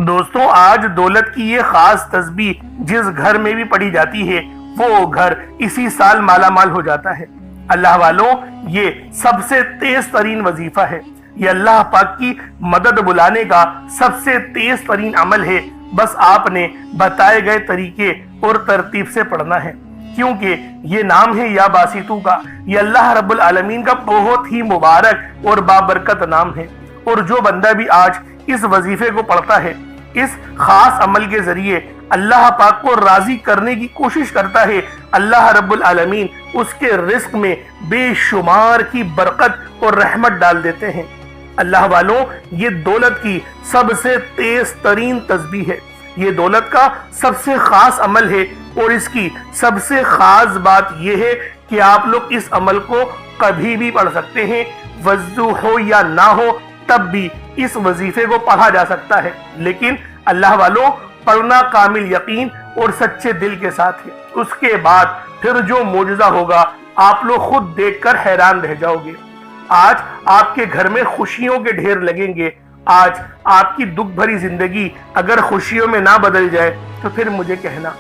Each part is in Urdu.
دوستوں، آج دولت کی یہ خاص تسبیح جس گھر میں بھی پڑھی جاتی ہے وہ گھر اسی سال مالا مال ہو جاتا ہے۔ اللہ والوں، یہ سب سے تیز ترین وظیفہ ہے۔ یہ اللہ پاک کی مدد بلانے کا سب سے تیز ترین عمل ہے۔ بس آپ نے بتائے گئے طریقے اور ترتیب سے پڑھنا ہے، کیونکہ یہ نام ہے یا باسطو کا۔ یہ اللہ رب العالمین کا بہت ہی مبارک اور بابرکت نام ہے، اور جو بندہ بھی آج اس وظیفے کو پڑھتا ہے، اس خاص عمل کے ذریعے اللہ پاک کو راضی کرنے کی کوشش کرتا ہے، اللہ رب العالمین اس کے رزق میں بے شمار کی برکت اور رحمت ڈال دیتے ہیں۔ اللہ والوں، یہ دولت کی سب سے تیز ترین تسبیح ہے۔ یہ دولت کا سب سے خاص عمل ہے، اور اس کی سب سے خاص بات یہ ہے کہ آپ لوگ اس عمل کو کبھی بھی پڑھ سکتے ہیں، وضو ہو یا نہ ہو تب بھی اس وظیفے کو پڑھا جا سکتا ہے۔ لیکن اللہ والوں، پڑھنا کامل یقین اور سچے دل کے ساتھ ہے۔ اس کے بعد پھر جو معجزہ ہوگا آپ لوگ خود دیکھ کر حیران رہ جاؤ گے۔ آج آپ کے گھر میں خوشیوں کے ڈھیر لگیں گے۔ آج آپ کی دکھ بھری زندگی اگر خوشیوں میں نہ بدل جائے تو پھر مجھے کہنا۔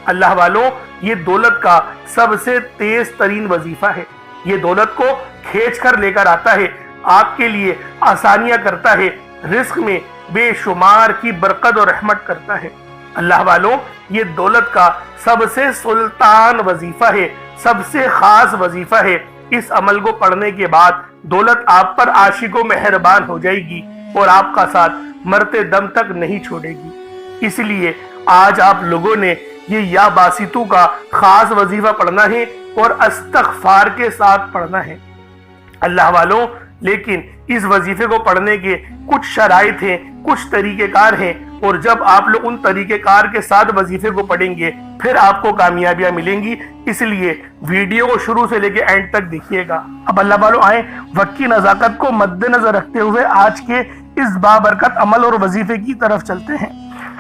اللہ والوں، یہ دولت کا سب سے تیز ترین وظیفہ ہے۔ یہ دولت کو کھینچ کر لے کر آتا ہے، آپ کے لیے آسانیاں کرتا ہے، رزق میں بے شمار کی برکت اور رحمت کرتا ہے۔ اللہ والوں، یہ دولت کا سب سے سلطان وظیفہ ہے، سب سے خاص وظیفہ ہے۔ اس عمل کو پڑھنے کے بعد دولت آپ پر عاشق و مہربان ہو جائے گی اور آپ کا ساتھ مرتے دم تک نہیں چھوڑے گی۔ اس لیے آج آپ لوگوں نے یہ یا باسطو کا خاص وظیفہ پڑھنا ہے اور استغفار کے ساتھ پڑھنا ہے۔ اللہ والوں، لیکن اس وظیفے کو پڑھنے کے کچھ شرائط ہیں، کچھ طریقہ کار ہیں، اور جب آپ لوگ ان طریقہ کار کے ساتھ وظیفے کو پڑھیں گے پھر آپ کو کامیابیاں ملیں گی۔ اس لیے ویڈیو کو شروع سے لے کے اینڈ تک دیکھیے گا۔ اب اللہ والوں، آئیں وقت کی نزاکت کو مد نظر رکھتے ہوئے آج کے اس بابرکت عمل اور وظیفے کی طرف چلتے ہیں۔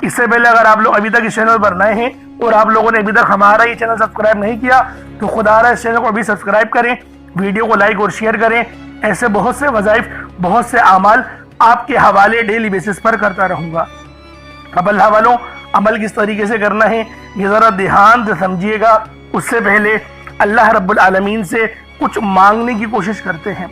اس سے پہلے اگر آپ لوگ ابھی تک اس چینل پر نئے ہیں اور آپ لوگوں نے ابھی تک ہمارا یہ چینل سبسکرائب نہیں کیا تو خدا رہا اس چینل کو ابھی سبسکرائب کریں، ویڈیو کو لائک اور شیئر کریں۔ ایسے بہت سے وظائف، بہت سے اعمال آپ کے حوالے ڈیلی بیسس پر کرتا رہوں گا۔ اب اللہ والوں، عمل کس طریقے سے کرنا ہے یہ ذرا دھیان سے سمجھیے گا۔ اس سے پہلے اللہ رب العالمین سے کچھ مانگنے کی کوشش کرتے ہیں،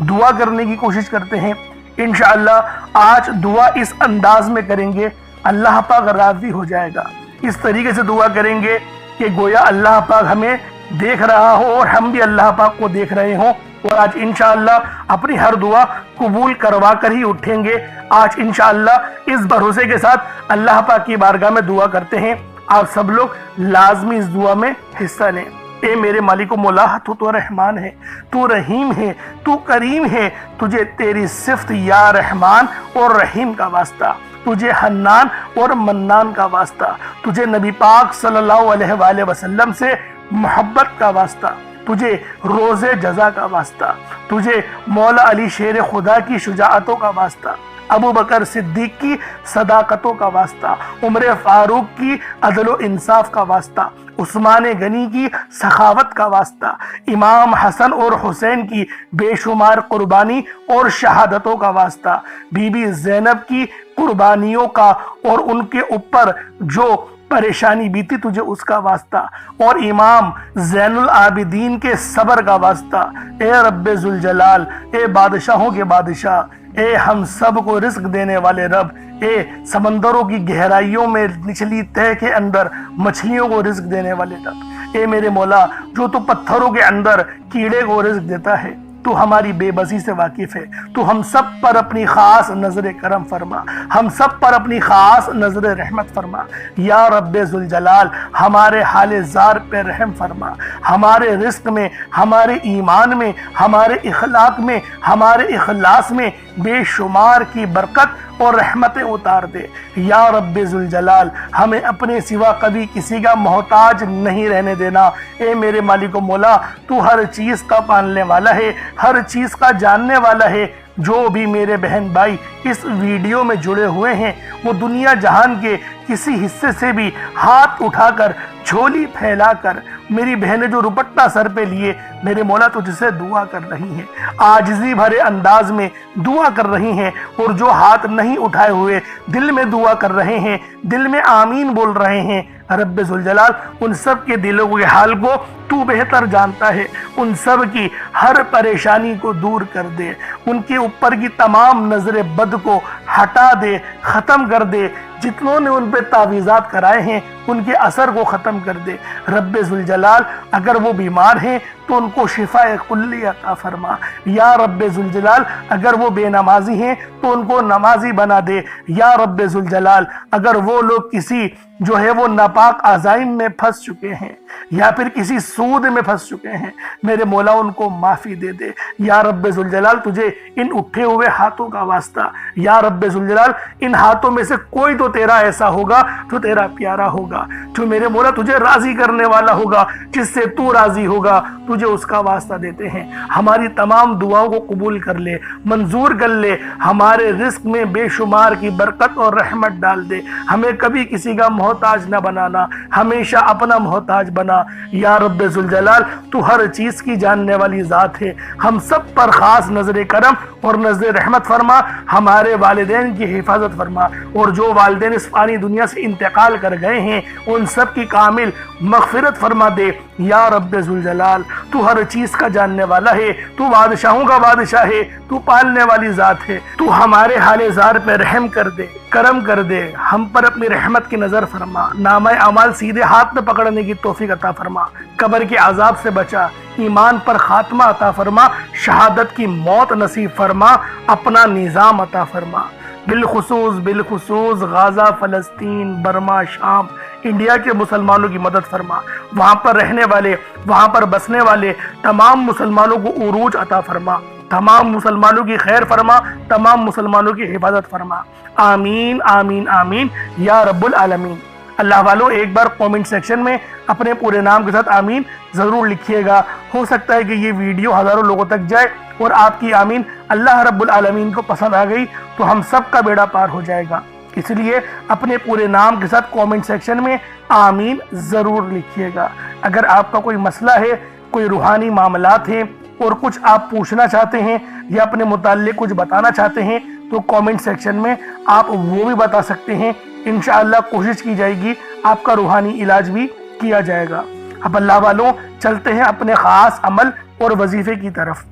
دعا کرنے کی کوشش کرتے ہیں۔ انشاءاللہ آج دعا اس انداز میں کریں گے، اللہ پاک راضی ہو جائے گا۔ اس طریقے سے دعا کریں گے کہ گویا اللہ پاک ہمیں دیکھ رہا ہو اور ہم بھی اللہ پاک کو دیکھ رہے ہوں، اور آج انشاءاللہ اپنی ہر دعا قبول کروا کر ہی اٹھیں گے۔ آج انشاءاللہ اس بھروسے کے ساتھ اللہ پاک کی بارگاہ میں دعا کرتے ہیں۔ آپ سب لوگ لازمی اس دعا میں حصہ لیں۔ اے میرے مالک و مولا، تو رحمان ہے، تو رحیم ہے، تو کریم ہے، تجھے تیری صفت یا رحمان اور رحیم کا واسطہ، تجھے حنان اور منان کا واسطہ، تجھے نبی پاک صلی اللہ علیہ وآلہ وسلم سے محبت کا واسطہ، تجھے روز جزا کا واسطہ، تجھے مولا علی شیر خدا کی شجاعتوں کا واسطہ، ابو بکر صدیق کی صداقتوں کا واسطہ، عمر فاروق کی عدل و انصاف کا واسطہ، عثمان غنی کی سخاوت کا واسطہ، امام حسن اور حسین کی بے شمار قربانی اور شہادتوں کا واسطہ، بی بی زینب کی قربانیوں کا اور ان کے اوپر جو پریشانی بیتی تجھے اس کا واسطہ، اور امام زین العابدین کے صبر کا واسطہ۔ اے رب ذوالجلال، اے بادشاہوں کے بادشاہ، اے ہم سب کو رزق دینے والے رب، اے سمندروں کی گہرائیوں میں نچلی تہہ کے اندر مچھلیوں کو رزق دینے والے رب، اے میرے مولا جو تو پتھروں کے اندر کیڑے کو رزق دیتا ہے، تو ہماری بے بسی سے واقف ہے، تو ہم سب پر اپنی خاص نظر کرم فرما، ہم سب پر اپنی خاص نظر رحمت فرما۔ یا رب ذوالجلال، ہمارے حال زار پہ رحم فرما، ہمارے رزق میں، ہمارے ایمان میں، ہمارے اخلاق میں، ہمارے اخلاص میں بے شمار کی برکت اور رحمتیں اتار دے۔ یا رب ذوالجلال، ہمیں اپنے سوا کبھی کسی کا محتاج نہیں رہنے دینا۔ اے میرے مالک و مولا، تو ہر چیز کا پالنے والا ہے، ہر چیز کا جاننے والا ہے۔ جو بھی میرے بہن بھائی اس ویڈیو میں جڑے ہوئے ہیں وہ دنیا جہان کے کسی حصے سے بھی ہاتھ اٹھا کر، جھولی پھیلا کر میری بہنیں جو دوپٹہ سر پہ لیے میرے مولا تجھ سے دعا کر رہی ہیں، عاجزی بھرے انداز میں دعا کر رہی ہیں، اور جو ہاتھ نہیں اٹھائے ہوئے دل میں دعا کر رہے ہیں، دل میں آمین بول رہے ہیں، رب ذوالجلال ان سب کے دلوں کے حال کو تو بہتر جانتا ہے، ان سب کی ہر پریشانی کو دور کر دے، ان کے اوپر کی تمام نظر بد کو ہٹا دے، ختم کر دے، جتنوں نے ان پہ تعویذات کرائے ہیں ان کے اثر کو ختم کر دے۔ رب ذوالجلال اگر وہ بیمار ہیں تو ان کو شفاء کلی عطا فرما، یا رب ذوالجلال اگر وہ بے نمازی ہیں تو ان کو نمازی بنا دے، یا رب ذوالجلال اگر وہ لوگ کسی جو ہے وہ ناپاک عزائم میں پھنس چکے ہیں یا پھر کسی سود میں پھنس چکے ہیں، میرے مولا ان کو معافی دے دے، یا رب ذوالجلال تجھے ان اٹھے ہوئے ہاتھوں کا واسطہ، یا رب ذوالجلال ان ہاتھوں میں سے کوئی تو تیرا ایسا ہوگا جو تیرا پیارا ہوگا، جو میرے مولا تجھے راضی کرنے والا ہوگا، جس سے تو راضی ہوگا، تجھے اس کا واسطہ دیتے ہیں۔ ہماری تمام دعاؤں کو قبول کر لے، منظور کر لے، ہمارے رزق میں بے شمار کی برکت اور رحمت ڈال دے، ہمیں کبھی کسی کا محتاج نہ بنانا، ہمیشہ اپنا محتاج بنا، یا رب ذوالجلال تو ہر چیز کی جاننے والی ذات ہے، ہم سب پر خاص نظر کرم اور نظر رحمت فرما، ہمارے والدین کی حفاظت فرما، اور جو والدین اس فانی دنیا سے انتقال کر گئے ہیں ان سب کی کامل مغفرت فرما دے، یا رب ذوالجلال تو ہر چیز کا جاننے والا ہے، تو بادشاہوں کا بادشاہ ہے، تو پالنے والی ذات ہے، تو ہمارے حال زار پہ رحم کر دے، کرم کر دے، ہم پر اپنی رحمت کی نظر فرما، نامہ اعمال سیدھے ہاتھ میں پکڑنے کی توفیق عطا فرما، قبر کے عذاب سے بچا، ایمان پر خاتمہ عطا فرما، شہادت کی موت نصیب فرما، اپنا نظام عطا فرما، بالخصوص غازہ، فلسطین، برما، شام، انڈیا کے مسلمانوں کی مدد فرما، وہاں پر رہنے والے، وہاں پر بسنے والے تمام مسلمانوں کو عروج عطا فرما، تمام مسلمانوں کی خیر فرما، تمام مسلمانوں کی حفاظت فرما، آمین آمین آمین یا رب العالمین۔ اللہ والوں ایک بار کومنٹ سیکشن میں اپنے پورے نام کے ساتھ آمین ضرور لکھیے گا، ہو سکتا ہے کہ یہ ویڈیو ہزاروں لوگوں تک جائے اور آپ کی آمین اللہ رب العالمین کو پسند آ گئی تو ہم سب کا بیڑا پار ہو جائے گا، اس لیے اپنے پورے نام کے ساتھ کومنٹ سیکشن میں آمین ضرور لکھیے گا۔ اگر آپ کا کوئی مسئلہ ہے، کوئی روحانی معاملات ہیں اور کچھ آپ پوچھنا چاہتے ہیں یا اپنے متعلق کچھ بتانا چاہتے ہیں تو کومنٹ سیکشن میں آپ وہ بھی بتا سکتے ہیں، انشاءاللہ کوشش کی جائے گی آپ کا روحانی علاج بھی کیا جائے گا۔ اب اللہ والوں چلتے ہیں اپنے خاص عمل اور وظیفے کی طرف،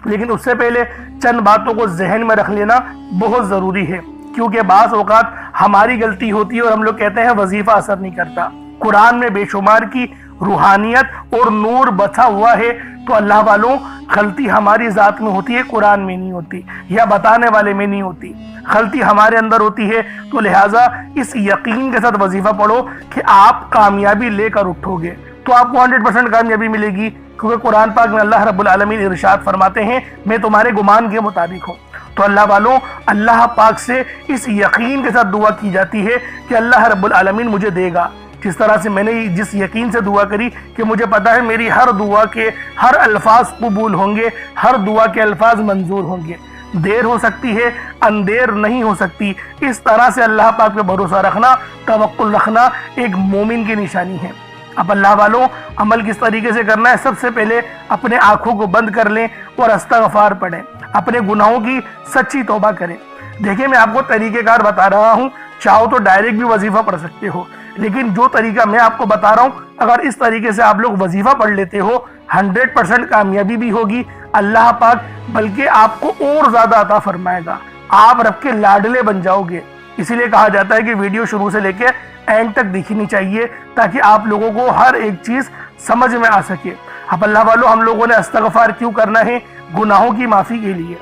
لیکن اس سے پہلے چند باتوں کو ذہن میں رکھ لینا بہت ضروری ہے، کیونکہ بعض اوقات ہماری غلطی ہوتی ہے اور ہم لوگ کہتے ہیں وظیفہ اثر نہیں کرتا۔ قرآن میں بے شمار کی روحانیت اور نور بچا ہوا ہے، تو اللہ والوں غلطی ہماری ذات میں ہوتی ہے، قرآن میں نہیں ہوتی یا بتانے والے میں نہیں ہوتی، غلطی ہمارے اندر ہوتی ہے، تو لہٰذا اس یقین کے ساتھ وظیفہ پڑھو کہ آپ کامیابی لے کر اٹھو گے تو آپ کو 100% کامیابی ملے گی، کیونکہ قرآن پاک میں اللہ رب العالمین ارشاد فرماتے ہیں میں تمہارے گمان کے مطابق ہوں۔ تو اللہ والوں اللہ پاک سے اس یقین کے ساتھ دعا کی جاتی ہے کہ اللہ رب العالمین مجھے دے گا، جس طرح سے میں نے جس یقین سے دعا کری کہ مجھے پتا ہے میری ہر دعا کے ہر الفاظ قبول ہوں گے، ہر دعا کے الفاظ منظور ہوں گے، دیر ہو سکتی ہے اندیر نہیں ہو سکتی، اس طرح سے اللہ پاک پہ بھروسہ رکھنا، توکل رکھنا ایک مومن کی نشانی ہے۔ اب اللہ والوں عمل کس طریقے سے کرنا ہے، سب سے پہلے اپنے آنکھوں کو بند کر لیں اور استغفار پڑھیں، اپنے گناہوں کی سچی توبہ کریں۔ دیکھیں میں آپ کو طریقہ کار بتا رہا ہوں، چاہو تو ڈائریکٹ بھی وظیفہ پڑھ سکتے ہو، لیکن جو طریقہ میں آپ کو بتا رہا ہوں اگر اس طریقے سے آپ لوگ وظیفہ پڑھ لیتے ہو 100% کامیابی بھی ہوگی، اللہ پاک بلکہ آپ کو اور زیادہ عطا فرمائے گا، آپ رب کے لاڈلے بن جاؤ گے۔ اسی لیے کہا جاتا ہے کہ ویڈیو شروع سے لے کے اینڈ تک دیکھنی چاہیے تاکہ آپ لوگوں کو ہر ایک چیز سمجھ میں آ سکے۔ اب اللہ والوں ہم لوگوں نے استغفار کیوں کرنا ہے؟ گناہوں کی معافی کے لیے۔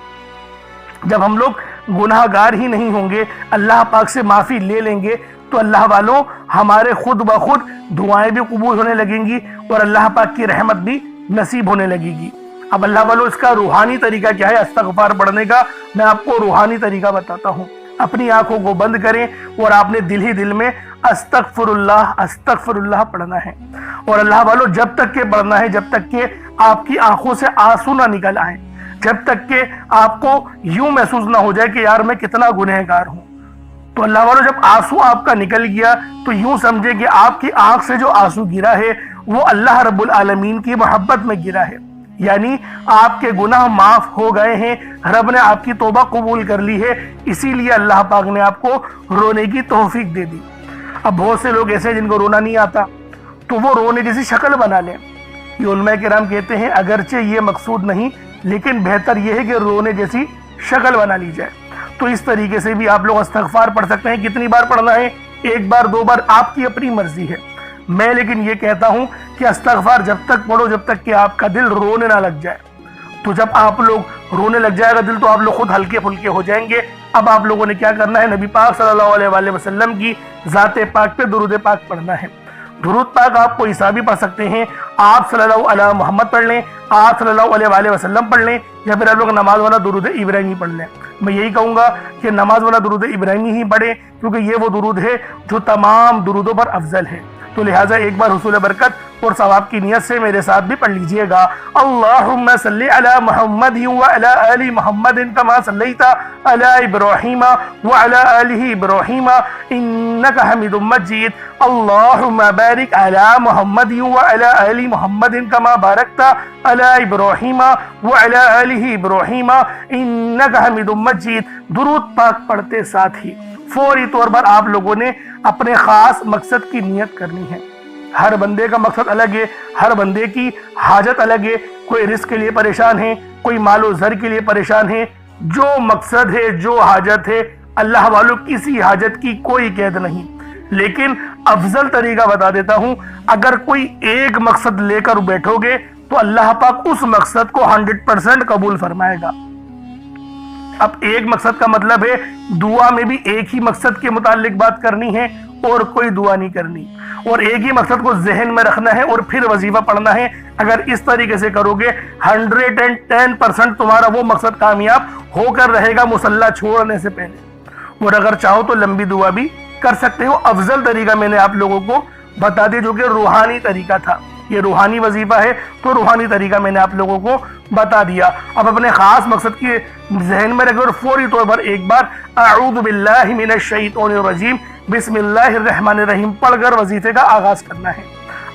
جب ہم لوگ گناہ گار ہی نہیں ہوں گے، اللہ پاک سے معافی لے لیں گے تو اللہ والوں ہمارے خود بخود دعائیں بھی قبول ہونے لگیں گی اور اللہ پاک کی رحمت بھی نصیب ہونے لگے گی۔ اب اللہ والوں اس کا روحانی طریقہ کیا ہے استغفار پڑھنے کا؟ میں آپ کو روحانی طریقہ بتاتا ہوں۔ اپنی آنکھوں کو بند کریں اور آپ نے دل ہی دل میں استغفر اللہ پڑھنا ہے، اور اللہ والوں جب تک کہ پڑھنا ہے جب تک کہ آپ کی آنکھوں سے آنسو نہ نکل آئے، جب تک کہ آپ کو یوں محسوس نہ ہو جائے کہ یار میں کتنا گنہگار ہوں۔ تو اللہ والوں جب آنسو آپ کا نکل گیا تو یوں سمجھے کہ آپ کی آنکھ سے جو آنسو گرا ہے وہ اللہ رب العالمین کی محبت میں گرا ہے، یعنی آپ کے گناہ معاف ہو گئے ہیں، رب نے آپ کی توبہ قبول کر لی ہے، اسی لیے اللہ پاک نے آپ کو رونے کی توفیق دے دی۔ اب بہت سے لوگ ایسے ہیں جن کو رونا نہیں آتا، تو وہ رونے جیسی شکل بنا لیں۔ یہ علماء کرام کہتے ہیں اگرچہ یہ مقصود نہیں، لیکن بہتر یہ ہے کہ رونے جیسی شکل بنا لی جائے۔ تو اس طریقے سے بھی آپ لوگ استغفار پڑھ سکتے ہیں۔ کتنی بار پڑھنا ہے؟ 1 بار 2 بار، آپ کی اپنی مرضی ہے۔ میں لیکن یہ کہتا ہوں کہ استغفار جب تک پڑھو جب تک کہ آپ کا دل رونے نہ لگ جائے۔ تو جب آپ لوگ رونے لگ جائے گا دل، تو آپ لوگ خود ہلکے پھلکے ہو جائیں گے۔ اب آپ لوگوں نے کیا کرنا ہے؟ نبی پاک صلی اللہ علیہ وآلہ وسلم کی ذات پاک پہ درود پاک پڑھنا ہے۔ درود پاک آپ کو حسابی پڑھ سکتے ہیں، آپ صلی اللہ علیہ محمد پڑھ لیں، آپ صلی اللہ علیہ وآلہ وسلم پڑھ لیں، یا پھر آپ لوگ نماز والا درود ابراہیمی پڑھ لیں۔ میں یہی کہوں گا کہ نماز والا درود ابراہیمی ہی پڑھیں، کیونکہ یہ وہ درود ہے جو تمام درودوں پر افضل ہے۔ تو لہٰذا ایک بار حصول برکت اور ثواب کی نیت سے میرے ساتھ بھی پڑھ لیجئے گا۔ اللہم صلی علی محمد وعلی آل محمد کما صلیت علی ابراہیم وعلی آل ابراہیم انک حمید مجید۔ اللہم بارک علی محمد وعلی آل محمد کما بارکت علی ابراہیم وعلی آل ابراہیم انک حمید مجید۔ درود پاک پڑھتے ساتھ ہی فوری طور پر آپ لوگوں نے اپنے خاص مقصد کی نیت کرنی ہے۔ ہر بندے کا مقصد الگ ہے، ہر بندے کی حاجت الگ ہے۔ کوئی رزق کے لیے پریشان ہے، کوئی مال و زر کے لیے پریشان ہے۔ جو مقصد ہے، جو حاجت ہے، اللہ والوں کسی حاجت کی کوئی قید نہیں، لیکن افضل طریقہ بتا دیتا ہوں۔ اگر کوئی ایک مقصد لے کر بیٹھو گے تو اللہ پاک اس مقصد کو 100% قبول فرمائے گا۔ اب ایک مقصد کا مطلب ہے دعا میں بھی ایک ہی مقصد کے متعلق بات کرنی ہے اور کوئی دعا نہیں کرنی، اور ایک ہی مقصد کو ذہن میں رکھنا ہے اور پھر وظیفہ پڑھنا ہے۔ اگر اس طریقے سے کرو گے 110% تمہارا وہ مقصد کامیاب ہو کر رہے گا مصلی چھوڑنے سے پہلے۔ اور اگر چاہو تو لمبی دعا بھی کر سکتے ہو۔ افضل طریقہ میں نے آپ لوگوں کو بتا دیا جو کہ روحانی طریقہ تھا، یہ روحانی وظیفہ ہے، تو روحانی طریقہ میں نے آپ لوگوں کو بتا دیا۔ اب اپنے خاص مقصد کی ذہن میں رکھیں اور فوری طور پر ایک بار اعوذ باللہ من الشیطان الرجیم بسم اللہ الرحمن الرحیم پڑھ کر وظیفے کا آغاز کرنا ہے۔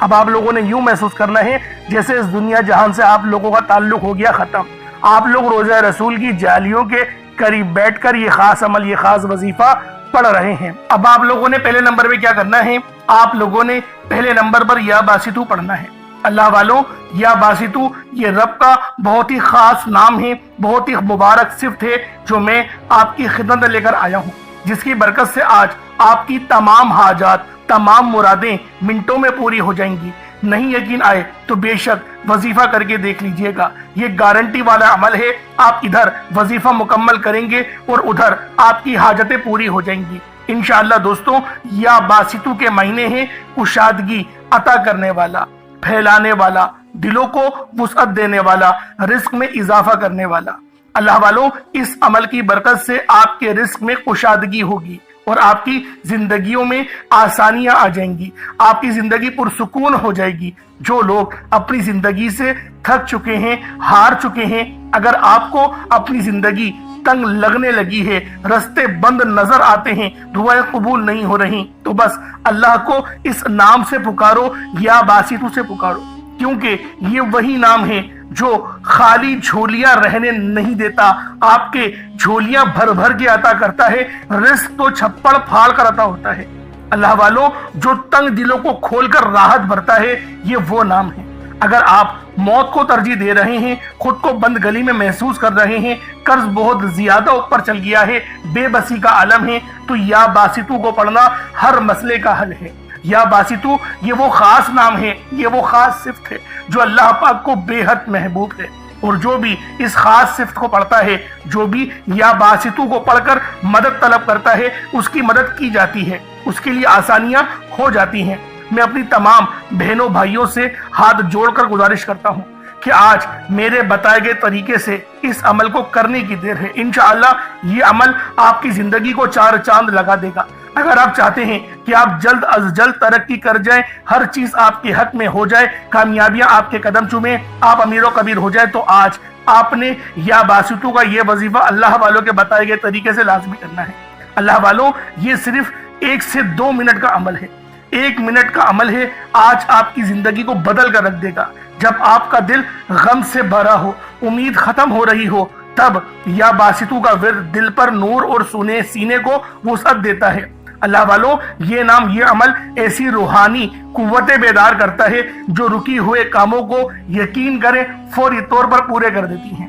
اب آپ لوگوں نے یوں محسوس کرنا ہے جیسے اس دنیا جہان سے آپ لوگوں کا تعلق ہو گیا ختم۔ آپ لوگ روزہ رسول کی جالیوں کے قریب بیٹھ کر یہ خاص عمل، یہ خاص وظیفہ پڑھ رہے ہیں۔ اب آپ لوگوں نے پہلے نمبر پہ کیا کرنا ہے؟ آپ لوگوں نے پہلے نمبر پر یا باسطو پڑھنا ہے۔ اللہ والوں، یا باسطو یہ رب کا بہت ہی خاص نام ہے، بہت ہی مبارک صفت ہے جو میں آپ کی خدمت میں لے کر آیا ہوں، جس کی برکت سے آج آپ کی تمام حاجات، تمام مرادیں منٹوں میں پوری ہو جائیں گی۔ نہیں یقین آئے تو بے شک وظیفہ کر کے دیکھ لیجئے گا، یہ گارنٹی والا عمل ہے۔ آپ ادھر وظیفہ مکمل کریں گے اور ادھر آپ کی حاجتیں پوری ہو جائیں گی انشاءاللہ۔ دوستوں، یا باسطو کے معنی ہیں کشادگی عطا کرنے والا، پھیلانے والا، دلوں کو وسعت دینے والا، رزق میں اضافہ کرنے والا۔ اللہ والوں، اس عمل کی برکت سے آپ کے رزق میں کشادگی ہوگی اور آپ کی زندگیوں میں آسانیاں آ جائیں گی، آپ کی زندگی پرسکون ہو جائے گی۔ جو لوگ اپنی زندگی سے تھک چکے ہیں، ہار چکے ہیں، اگر آپ کو اپنی زندگی تنگ لگنے لگی ہے، رستے بند نظر آتے ہیں، دعائیں قبول نہیں ہو رہی، تو بس اللہ کو اس نام سے پکارو، یا باسطو سے پکارو، کیونکہ یہ وہی نام ہے جو خالی جھولیاں رہنے نہیں دیتا، آپ کے جھولیاں بھر بھر کے عطا کرتا ہے، رزق تو چھپڑ پھاڑ کر عطا ہوتا ہے۔ اللہ والوں، جو تنگ دلوں کو کھول کر راحت بھرتا ہے، یہ وہ نام ہے۔ اگر آپ موت کو ترجیح دے رہے ہیں، خود کو بند گلی میں محسوس کر رہے ہیں، قرض بہت زیادہ اوپر چل گیا ہے، بے بسی کا عالم ہے، تو یا باسطو کو پڑھنا ہر مسئلے کا حل ہے۔ یا باسطو یہ وہ خاص نام ہے، یہ وہ خاص صفت ہے جو اللہ پاک کو بے حد محبوب ہے، اور جو بھی اس خاص صفت کو پڑھتا ہے، جو بھی یا باسطو کو پڑھ کر مدد طلب کرتا ہے، اس کی مدد کی جاتی ہے، اس کے لیے آسانیاں ہو جاتی ہیں۔ میں اپنی تمام بہنوں بھائیوں سے ہاتھ جوڑ کر گزارش کرتا ہوں کہ آج میرے بتائے گئے طریقے سے اس عمل کو کرنے کی دیر ہے۔ انشاءاللہ یہ عمل آپ کی زندگی کو چار چاند لگا دے گا۔ اگر آپ چاہتے ہیں کہ آپ جلد از جلد ترقی کر جائیں، ہر چیز آپ کے حق میں ہو جائے، کامیابیاں آپ کے قدم چومیں، آپ امیر و کبیر ہو جائے، تو آج آپ نے یا باسطو کا یہ وظیفہ اللہ والوں کے بتائے گئے طریقے سے لازمی کرنا ہے۔ اللہ والوں، یہ صرف 1 سے 2 منٹ کا عمل ہے۔ 1 منٹ کا عمل ہے، آج آپ کی زندگی کو بدل کر رکھ دے گا۔ جب آپ کا دل غم سے بھرا ہو، امید ختم ہو رہی ہو، تب یا باسطو کا ورد دل پر نور اور سینے کو وسعت دیتا ہے۔ اللہ والوں، یہ نام، یہ عمل ایسی روحانی قوتیں بیدار کرتا ہے جو رکی ہوئے کاموں کو یقین کریں فوری طور پر پورے کر دیتی ہیں۔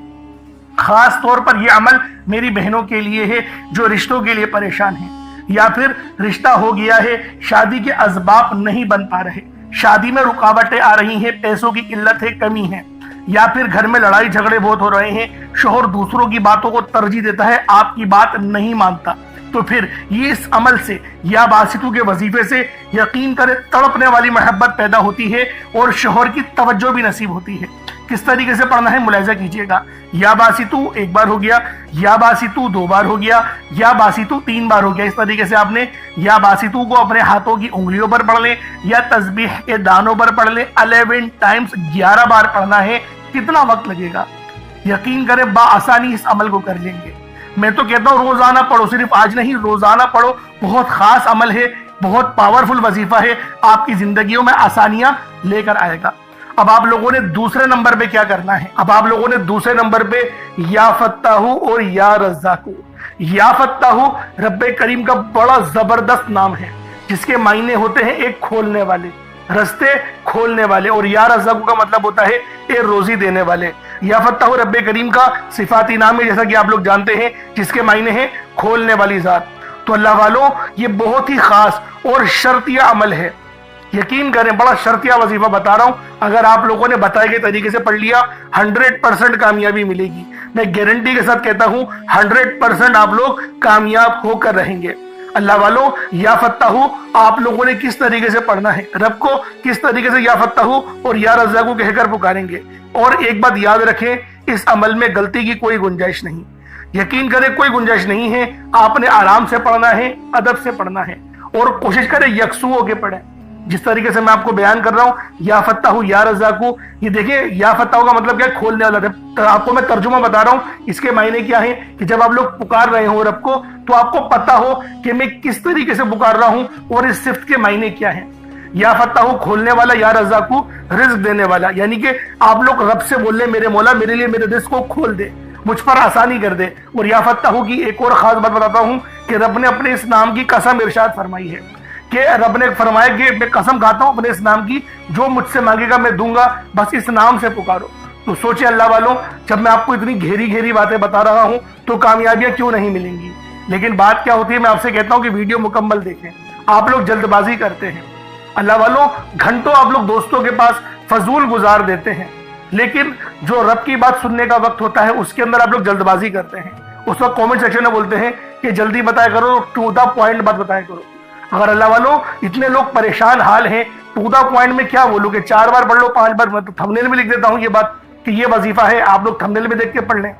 خاص طور پر یہ عمل میری بہنوں کے لیے ہے جو رشتوں کے لیے پریشان ہیں، یا پھر رشتہ ہو گیا ہے، شادی کے اسباب نہیں بن پا رہے، شادی میں رکاوٹیں آ رہی ہیں، پیسوں کی قلت ہے، کمی ہے، یا پھر گھر میں لڑائی جھگڑے بہت ہو رہے ہیں، شوہر دوسروں کی باتوں کو ترجیح دیتا ہے، آپ کی بات نہیں مانتا، تو پھر یہ اس عمل سے یا باسطو کے وظیفے سے یقین کرے تڑپنے والی محبت پیدا ہوتی ہے اور شوہر کی توجہ بھی نصیب ہوتی ہے۔ کس طریقے سے پڑھنا ہے ملاحظہ کیجئے گا۔ یا باسطو 1 بار ہو گیا، یا باسطو 2 بار ہو گیا، یا باسطو 3 بار ہو گیا۔ اس طریقے سے آپ نے یا باسطو کو اپنے ہاتھوں کی انگلیوں پر پڑھ لیں یا تسبیح کے دانوں پر پڑھ لیں۔ 11 ٹائمز 11 بار پڑھنا ہے۔ کتنا وقت لگے گا؟ یقین کریں بآسانی اس عمل کو کر لیں گے۔ میں تو کہتا ہوں روزانہ پڑھو، صرف آج نہیں، روزانہ پڑھو۔ بہت خاص عمل ہے، بہت پاورفل وظیفہ ہے، آپ کی زندگیوں میں آسانیاں لے کر آئے گا۔ اب آپ لوگوں نے دوسرے نمبر پہ کیا کرنا ہے؟ اب آپ لوگوں نے دوسرے نمبر پہ یا فتاحو اور یا رزاقو۔ یا فتاحو رب کریم کا بڑا زبردست نام ہے جس کے معنی ہوتے ہیں ایک کھولنے والے، رستے کھولنے والے، اور یا رزاقو کا مطلب ہوتا ہے ایک روزی دینے والے۔ یا فتاحو رب کریم کا صفاتی نام ہے جیسا کہ آپ لوگ جانتے ہیں، جس کے معنی ہیں کھولنے والی ذات۔ تو اللہ والوں، یہ بہت ہی خاص اور شرطیہ عمل ہے۔ یقین کریں بڑا شرطیہ وظیفہ بتا رہا ہوں، اگر آپ لوگوں نے بتائے گئے طریقے سے پڑھ لیا 100% کامیابی ملے گی۔ میں گارنٹی کے ساتھ کہتا ہوں 100% آپ لوگ کامیاب ہو کر رہیں گے۔ اللہ والوں، یا فتاحو آپ لوگوں نے کس طریقے سے پڑھنا ہے، رب کو کس طریقے سے یا فتاحو اور یا رزاقو کہہ کر پکاریں گے۔ اور ایک بات یاد رکھیں، اس عمل میں غلطی کی کوئی گنجائش نہیں، یقین کریں کوئی گنجائش نہیں ہے۔ آپ نے آرام سے پڑھنا ہے، ادب سے پڑھنا ہے، اور کوشش کریں یکسو ہو کے پڑھیں۔ جس طریقے سے میں آپ کو بیان کر رہا ہوں، یا فتاحو یا رزاقو، یہ دیکھیں یا فتاحو کا مطلب کیا ہے؟ کھولنے والا۔ آپ کو میں ترجمہ بتا رہا ہوں، اس کے معنی کیا ہے کہ جب آپ لوگ پکار رہے ہوں رب کو، تو آپ کو پتا ہو کہ میں کس طریقے سے پکار رہا ہوں اور اس صفت کے معنی کیا ہیں۔ یا فتاحو کھولنے والا، یا رزاقو رزق دینے والا، یعنی کہ آپ لوگ رب سے بول لیں میرے مولا میرے لیے میرے رزق کو کھول دے، مجھ پر آسانی کر دے۔ اور یا فتاحو کی ایک اور خاص بات بتاتا ہوں کہ رب نے اپنے اس نام کی قسم ارشاد فرمائی ہے، کہ رب نے فرمایا کہ میں قسم کھاتا ہوں اپنے اس نام کی، جو مجھ سے مانگے گا میں دوں گا، بس اس نام سے پکارو۔ تو سوچیں اللہ والوں، جب میں آپ کو اتنی گہری باتیں بتا رہا ہوں تو کامیابیاں کیوں نہیں ملیں گی؟ لیکن بات کیا ہوتی ہے، میں آپ سے کہتا ہوں کہ ویڈیو مکمل دیکھیں۔ آپ لوگ جلد بازی کرتے ہیں، اللہ والوں، گھنٹوں آپ لوگ دوستوں کے پاس فضول گزار دیتے ہیں، لیکن جو رب کی بات سننے کا وقت ہوتا ہے اس کے اندر آپ لوگ جلد بازی کرتے ہیں۔ اس وقت کامنٹ سیکشن میں بولتے ہیں کہ جلدی بتایا کرو، ٹو دا پوائنٹ بات بتایا کرو۔ اگر اللہ والوں اتنے لوگ پریشان حال ہیں، ٹو دا پوائنٹ میں کیا بولو کہ 4 بار پڑھ لو، 5 بار، میں تو تھمبنیل میں لکھ دیتا ہوں یہ بات کہ یہ وظیفہ ہے، آپ لوگ تھمبنیل میں دیکھ کے پڑھ لیں۔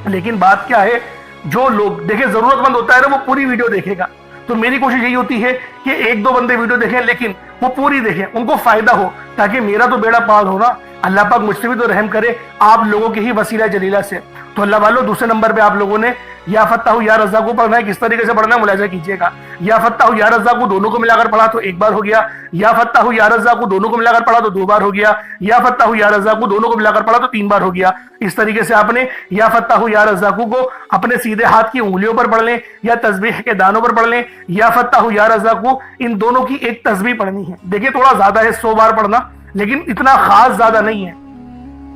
لیکن بات کیا ہے، جو لوگ دیکھیں ضرورت مند ہوتا ہے نا وہ پوری ویڈیو دیکھے گا۔ تو میری کوشش یہی ہوتی ہے کہ 1-2 بندے ویڈیو دیکھیں لیکن وہ پوری دیکھیں، ان کو فائدہ ہو، تاکہ میرا تو بیڑا پار ہونا، اللہ پاک مجھ سے بھی تو رحم کرے آپ لوگوں کے ہی وسیلہ جلیلہ سے۔ تو اللہ والوں، دوسرے نمبر پہ آپ لوگوں نے یا فتاحو یا رزاقو پڑھنا ہے۔ کس طریقے سے پڑھنا ہے ملاحظہ کیجئے گا۔ یا فتاحو یا رزاقو دونوں کو ملا کر پڑھا تو 1 بار ہو گیا، یا فتاحو یا رزاقو دونوں کو ملا کر پڑھا تو 2 بار ہو گیا، یا فتاحو یا رزاقو دونوں کو ملا کر پڑھا تو 3 بار ہو گیا۔ اس طریقے سے آپ نے یا فتاحو یا رزاقو کو اپنے سیدھے ہاتھ کی انگلیوں پر پڑھ لیں یا تسبیح کے دانوں پر پڑھ لیں۔ یا فتاحو یا رزاقو ان دونوں کی ایک تسبیح پڑھنی ہے۔ دیکھیں تھوڑا زیادہ ہے 100 بار پڑھنا، لیکن اتنا خاص زیادہ نہیں ہے۔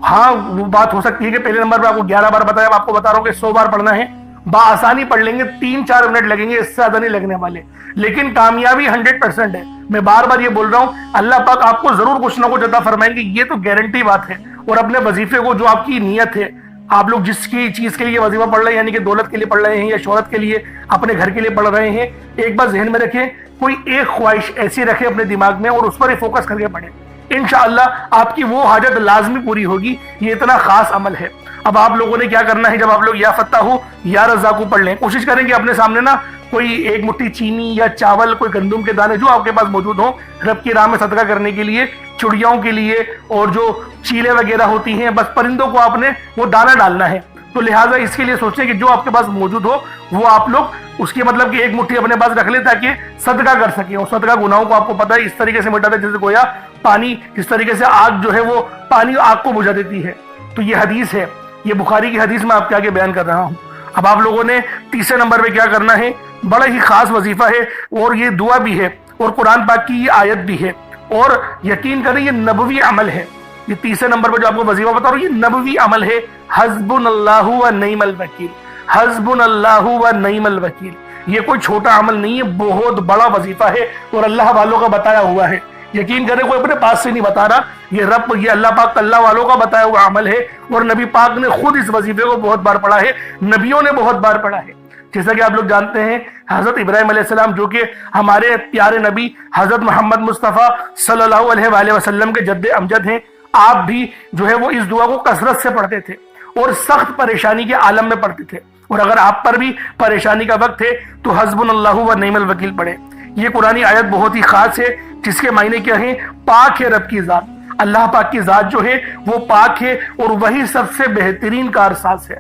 ہاں وہ بات ہو سکتی ہے کہ پہلے نمبر پہ آپ کو 11 بار بتایا، آپ کو بتا رہا ہوں کہ 100 بار پڑھنا ہے، بآسانی پڑھ لیں گے، 3-4 منٹ لگیں گے، اس سے زیادہ نہیں لگنے والے، لیکن کامیابی 100% ہے۔ میں بار بار یہ بول رہا ہوں، اللہ پاک آپ کو ضرور کچھ نہ کچھ عطا فرمائیں گے، یہ تو گارنٹی بات ہے۔ اور اپنے وظیفے کو، جو آپ کی نیت ہے، آپ لوگ جس کی چیز کے لیے وظیفہ پڑھ رہے ہیں، یعنی کہ دولت کے لیے پڑھ رہے ہیں یا شہرت کے لیے، اپنے گھر کے لیے پڑھ رہے ہیں، ایک بار ذہن میں رکھیں، کوئی ایک خواہش ایسی رکھیں اپنے دماغ میں اور اس پر ہی فوکس کر کے پڑھیں، انشاءاللہ آپ کی وہ حاجت لازمی پوری ہوگی۔ یہ اتنا خاص عمل ہے۔ اب آپ لوگوں نے کیا کرنا ہے، جب آپ لوگ یا فتاحو یا رزاقو پڑھ لیں، کوشش کریں کہ اپنے سامنے نا کوئی 1 مٹھی چینی یا چاول، کوئی گندم کے دانے جو آپ کے پاس موجود ہوں، رب کی راہ میں صدقہ کرنے کے لیے، چڑیاؤں کے لیے، اور جو چیلیں وغیرہ ہوتی ہیں، بس پرندوں کو آپ نے وہ دانہ ڈالنا ہے۔ تو لہٰذا اس کے لیے سوچیں کہ جو آپ کے پاس موجود ہو وہ آپ لوگ اس کی مطلب کہ ایک مٹھی اپنے پاس رکھ لیں تاکہ صدقہ کر سکیں. اور صدقہ گناہوں کو آپ کو پتہ ہے اس طریقے سے مٹاتا ہے جیسے گویا پانی اس طریقے سے آگ جو ہے وہ پانی آگ کو بجھا دیتی ہے. تو یہ حدیث ہے, یہ بخاری کی حدیث میں آپ کے آگے بیان کر رہا ہوں. اب آپ لوگوں نے تیسرے نمبر پہ کیا کرنا ہے, بڑا ہی خاص وظیفہ ہے اور یہ دعا بھی ہے اور قرآن پاک کی یہ آیت بھی ہے اور یقین کریں یہ نبوی عمل ہے. یہ تیسرے نمبر پہ جو آپ کو وظیفہ بتا رہا ہوں یہ نبوی عمل ہے. حسبنا اللہ و نعم الوکیل, حسبنا اللہ و نعم الوکیل. یہ کوئی چھوٹا عمل نہیں ہے, بہت بڑا وظیفہ ہے اور اللہ والوں کا بتایا ہوا ہے. یقین کریں کوئی اپنے پاس سے نہیں بتا رہا, یہ اللہ پاک اللہ والوں کا بتایا ہوا عمل ہے اور نبی پاک نے خود اس وظیفے کو بہت بار پڑھا ہے, نبیوں نے بہت بار پڑھا ہے. جیسا کہ آپ لوگ جانتے ہیں حضرت ابراہیم علیہ السلام جو کہ ہمارے پیارے نبی حضرت محمد مصطفیٰ صلی اللہ علیہ وآلہ وسلم کے جد امجد ہیں, آپ بھی جو ہے وہ اس دعا کو کثرت سے پڑھتے تھے اور سخت پریشانی کے عالم میں پڑھتے تھے. اور اگر آپ پر بھی پریشانی کا وقت ہے تو حسبنا اللہ و نعم الوکیل پڑھیں. یہ قرآنی آیت بہت ہی خاص ہے جس کے معنی کیا ہیں, پاک ہے رب کی ذات. اللہ پاک کی ذات جو ہے وہ پاک ہے اور وہی سب سے بہترین کارساز ہے.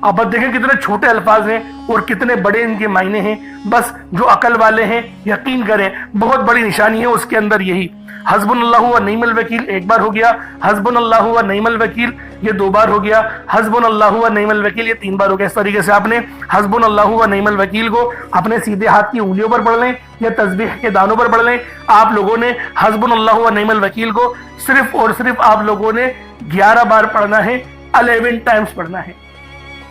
اب دیکھیں کتنے چھوٹے الفاظ ہیں اور کتنے بڑے ان کے معنی ہیں. بس جو عقل والے ہیں یقین کریں بہت بڑی نشانی ہے اس کے اندر یہی. حسبنا اللہ و نعم الوکیل ایک بار ہو گیا, حسبنا اللہ و نعم الوکیل یہ 2 بار ہو گیا, حسبنا اللہ و نعم الوکیل یہ 3 بار ہو گیا. اس طریقے سے آپ نے حسبنا اللہ و نعم الوکیل کو اپنے سیدھے ہاتھ کی انگلیوں پر پڑھ لیں یا تسبیح کے دانوں پر پڑھ لیں. آپ لوگوں نے حسبنا اللہ و نعم الوکیل کو صرف اور صرف آپ لوگوں نے 11 بار پڑھنا ہے, 11 ٹائمز پڑھنا ہے.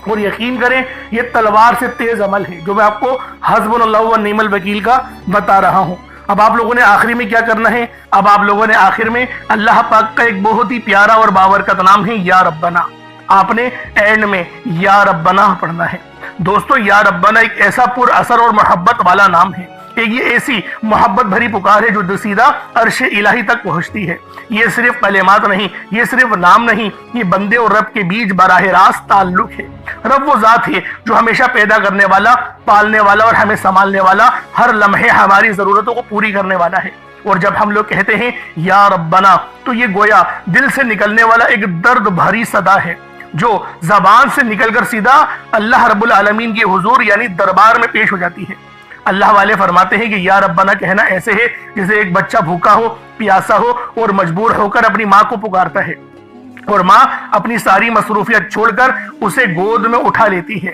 اور یقین کریں یہ تلوار سے تیز عمل ہے جو میں آپ کو حسبنا اللہ و نعم الوکیل کا بتا رہا ہوں. اب آپ لوگوں نے آخری میں کیا کرنا ہے, اب آپ لوگوں نے آخر میں اللہ پاک کا ایک بہت ہی پیارا اور بابرکت نام ہے یا ربنا. آپ نے اینڈ میں یا ربنا پڑھنا ہے. دوستو یا ربنا ایک ایسا پر اثر اور محبت والا نام ہے, ایک یہ ایسی محبت بھری پکار ہے جو سیدھا عرش الہی تک پہنچتی ہے. یہ صرف کلمات نہیں, یہ صرف نام نہیں, یہ بندے اور رب کے بیچ براہ راست تعلق ہے. رب وہ ذات ہے جو ہمیشہ پیدا کرنے والا, پالنے والا اور ہمیں سنبھالنے والا, ہر لمحے ہماری ضرورتوں کو پوری کرنے والا ہے. اور جب ہم لوگ کہتے ہیں یا ربنا تو یہ گویا دل سے نکلنے والا ایک درد بھری صدا ہے جو زبان سے نکل کر سیدھا اللہ رب العالمین کے حضور یعنی دربار میں پیش ہو جاتی ہے. اللہ والے فرماتے ہیں کہ یا ربنا کہنا ایسے ہے جیسے ایک بچہ بھوکا ہو, پیاسا ہو اور مجبور ہو کر اپنی ماں کو پکارتا ہے اور ماں اپنی ساری مصروفیت چھوڑ کر اسے گود میں اٹھا لیتی ہے.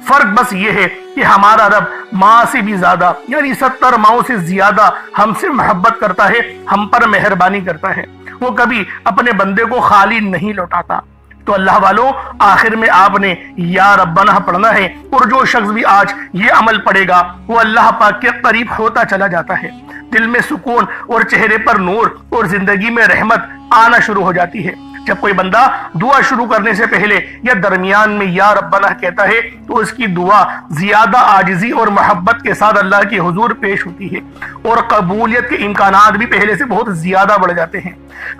فرق بس یہ ہے کہ ہمارا رب ماں سے بھی زیادہ یعنی 70 ماؤں سے زیادہ ہم سے محبت کرتا ہے, ہم پر مہربانی کرتا ہے. وہ کبھی اپنے بندے کو خالی نہیں لوٹاتا. تو اللہ والوں آخر میں آپ نے یا ربنا پڑھنا ہے اور جو شخص بھی آج یہ عمل پڑھے گا وہ اللہ پاک کے قریب ہوتا چلا جاتا ہے. دل میں سکون اور چہرے پر نور اور زندگی میں رحمت آنا شروع ہو جاتی ہے. جب کوئی بندہ دعا شروع کرنے سے پہلے یا درمیان میں یا ربنا کہتا ہے تو اس کی دعا زیادہ عاجزی اور محبت کے ساتھ اللہ کے حضور پیش ہوتی ہے اور قبولیت کے امکانات بھی پہلے سے بہت زیادہ بڑھ جاتے ہیں.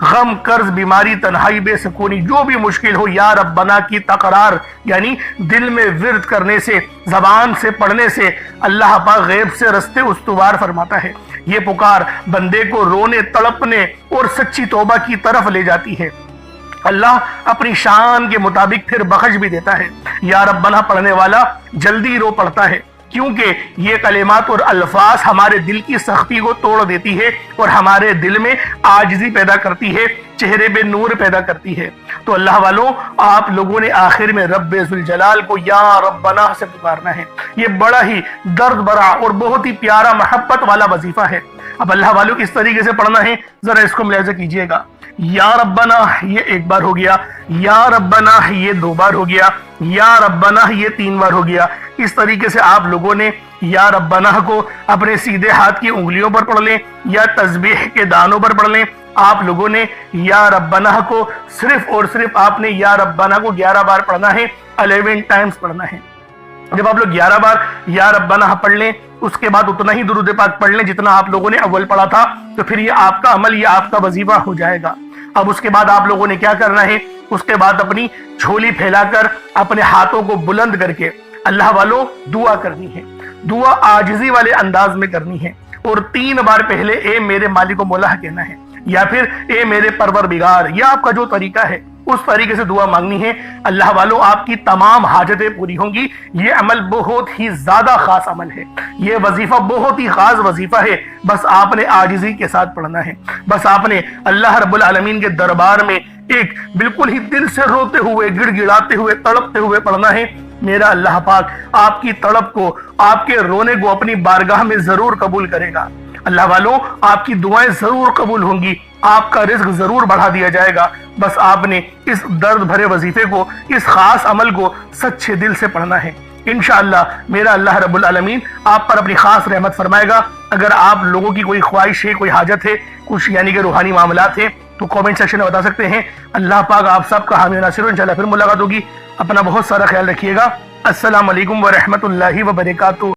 غم, قرض, بیماری, تنہائی, بے سکونی جو بھی مشکل ہو یا ربنا کی تقرار یعنی دل میں ورد کرنے سے, زبان سے پڑھنے سے اللہ پاک غیب سے رستے استوار فرماتا ہے. یہ پکار بندے کو رونے, تڑپنے اور سچی توبہ کی طرف لے جاتی ہے. اللہ اپنی شان کے مطابق پھر بخش بھی دیتا ہے. یا ربنا پڑھنے والا جلدی رو پڑتا ہے کیونکہ یہ کلمات اور الفاظ ہمارے دل کی سختی کو توڑ دیتی ہے اور ہمارے دل میں عاجزی پیدا کرتی ہے, چہرے پہ نور پیدا کرتی ہے. تو اللہ والوں آپ لوگوں نے آخر میں رب ذوالجلال کو یا ربنا سے پکارنا ہے. یہ بڑا ہی درد بھرا اور بہت ہی پیارا محبت والا وظیفہ ہے. اب اللہ والوں کس طریقے سے پڑھنا ہے ذرا اس کو ملاحظہ کیجئے گا. یا ربنا یہ 1 بار ہو گیا, یا ربنا یہ 2 بار ہو گیا, یا ربنا یہ 3 بار ہو گیا. اس طریقے سے آپ لوگوں نے یا ربنا کو اپنے سیدھے ہاتھ کی انگلیوں پر پڑھ لیں یا تسبیح کے دانوں پر پڑھ لیں. آپ لوگوں نے یا ربنا کو صرف اور صرف آپ نے یا ربنا کو 11 بار پڑھنا ہے, 11 ٹائمز پڑھنا ہے. جب آپ لوگ 11 بار یا ربنا پڑھ لیں اس کے بعد اتنا ہی درود پاک پڑھ لیں جتنا آپ لوگوں نے اول پڑھا تھا, تو پھر یہ آپ کا عمل, یہ آپ کا وظیفہ ہو جائے گا. اب اس کے بعد آپ لوگوں نے کیا کرنا ہے, اس کے بعد اپنی جھولی پھیلا کر اپنے ہاتھوں کو بلند کر کے اللہ والوں دعا کرنی ہے. دعا عاجزی والے انداز میں کرنی ہے اور 3 بار پہلے اے میرے مالک و مولا کہنا ہے یا پھر اے میرے پروردگار, یا آپ کا جو طریقہ ہے اس طریقے سے دعا مانگنی ہے۔ اللہ والوں، آپ کی تمام حاجتیں پوری ہوں گی۔ یہ عمل بہت ہی زیادہ خاص عمل ہے، یہ وظیفہ بہت ہی خاص وظیفہ ہے۔ بس آپ نے عاجزی کے ساتھ پڑھنا ہے، بس آپ نے اللہ رب العالمین کے دربار میں ایک بالکل ہی دل سے روتے ہوئے، گڑ گڑاتے ہوئے، تڑپتے ہوئے پڑھنا ہے۔ میرا اللہ پاک آپ کی تڑپ کو، آپ کے رونے کو اپنی بارگاہ میں ضرور قبول کرے گا۔ اللہ والوں، آپ کی دعائیں ضرور قبول ہوں گی، آپ کا رزق ضرور بڑھا دیا جائے گا۔ بس آپ نے اس درد بھرے وظیفے کو، اس خاص عمل کو سچے دل سے پڑھنا ہے۔ انشاءاللہ میرا اللہ رب العالمین آپ پر اپنی خاص رحمت فرمائے گا۔ اگر آپ لوگوں کی کوئی خواہش ہے، کوئی حاجت ہے، کچھ یعنی کہ روحانی معاملات ہیں، تو کامنٹ سیکشن میں بتا سکتے ہیں۔ اللہ پاک آپ سب کا حامی و ناصر ہو۔ انشاءاللہ پھر ملاقات ہوگی۔ اپنا بہت سارا خیال رکھیے گا۔ السلام علیکم ورحمۃ اللہ وبرکاتہ۔